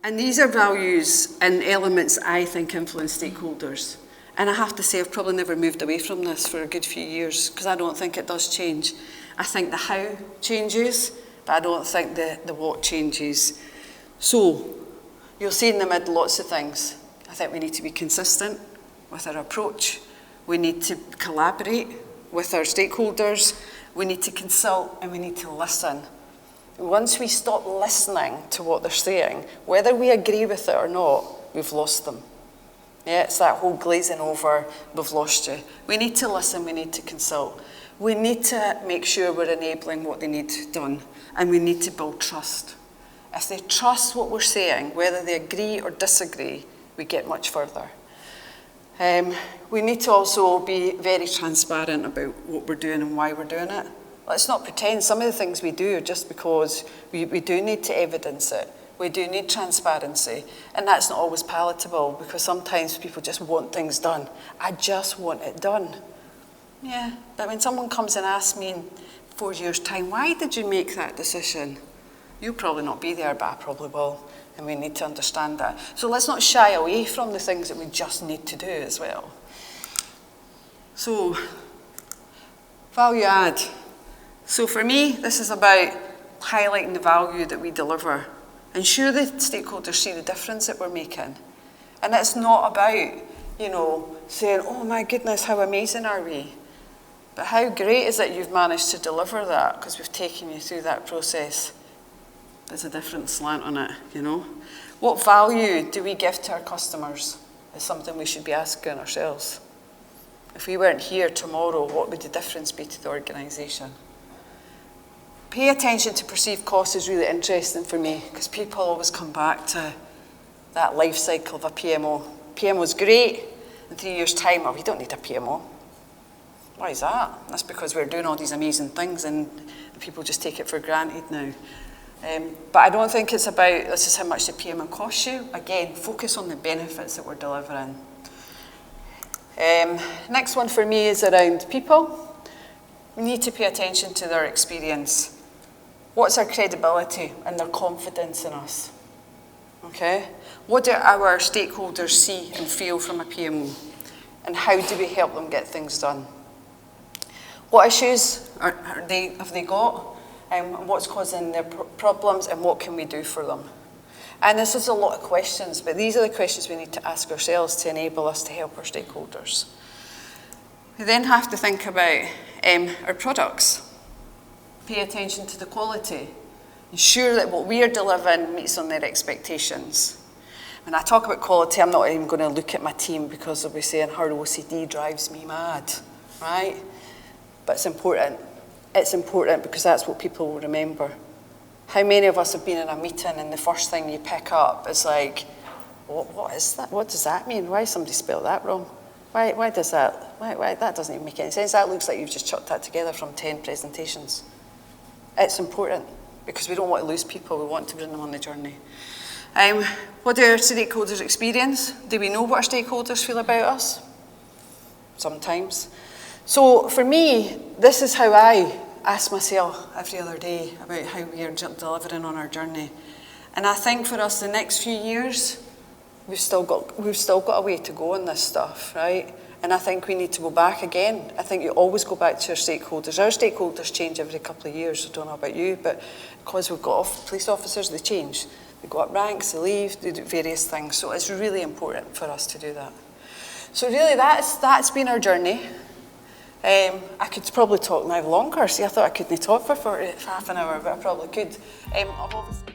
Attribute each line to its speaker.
Speaker 1: And these are values and elements I think influence stakeholders. And I have to say, I've probably never moved away from this for a good few years, because I don't think it does change. I think the how changes, but I don't think the what changes. So, you'll see in the middle lots of things. I think we need to be consistent with our approach. We need to collaborate with our stakeholders. We need to consult, and we need to listen. Once we stop listening to what they're saying, whether we agree with it or not, we've lost them. Yeah, it's that whole glazing over, we've lost you. We need to listen, we need to consult. We need to make sure we're enabling what they need done, and we need to build trust. If they trust what we're saying, whether they agree or disagree, we get much further. We need to also be very transparent about what we're doing and why we're doing it. Let's not pretend some of the things we do are just because we do need to evidence it. We do need transparency, and that's not always palatable, because sometimes people just want things done. I just want it done. Yeah, but when someone comes and asks me in 4 years' time, why did you make that decision? You'll probably not be there, but I probably will, and we need to understand that. So let's not shy away from the things that we just need to do as well. So, value add. So for me, this is about highlighting the value that we deliver. Ensure the stakeholders see the difference that we're making. And it's not about, saying, oh my goodness, how amazing are we? But how great is it you've managed to deliver that, because we've taken you through that process. There's a different slant on it, What value do we give to our customers is something we should be asking ourselves. If we weren't here tomorrow, what would the difference be to the organisation? Pay attention to perceived cost is really interesting for me, because people always come back to that life cycle of a PMO. PMO is great. In 3 years' time, we don't need a PMO. Why is that? That's because we're doing all these amazing things and people just take it for granted now. But I don't think it's about, this is how much the PMO costs you. Again, focus on the benefits that we're delivering. Next one for me is around people. We need to pay attention to their experience. What's our credibility and their confidence in us? Okay? What do our stakeholders see and feel from a PMO? And how do we help them get things done? What issues have they got? And what's causing their problems, and what can we do for them? And this is a lot of questions, but these are the questions we need to ask ourselves to enable us to help our stakeholders. We then have to think about our products. Pay attention to the quality. Ensure that what we are delivering meets on their expectations. When I talk about quality, I'm not even going to look at my team, because they'll be saying, her OCD drives me mad, right? But it's important. It's important because that's what people will remember. How many of us have been in a meeting and the first thing you pick up is like, what is that? What does that mean? Why somebody spelled that wrong? Why does that? Why that doesn't even make any sense. That looks like you've just chucked that together from 10 presentations. It's important because we don't want to lose people. We want to bring them on the journey. What do our stakeholders experience? Do we know what our stakeholders feel about us? Sometimes. So for me, this is how I ask myself every other day about how we are delivering on our journey. And I think for us the next few years, we've still got a way to go on this stuff, right? And I think we need to go back again. I think you always go back to your stakeholders. Our stakeholders change every couple of years. I don't know about you, but because we've got police officers, they change. They go up ranks, they leave, they do various things. So it's really important for us to do that. So really that's been our journey. I could probably talk now longer. See, I thought I couldn't talk for half an hour, but I probably could. I've obviously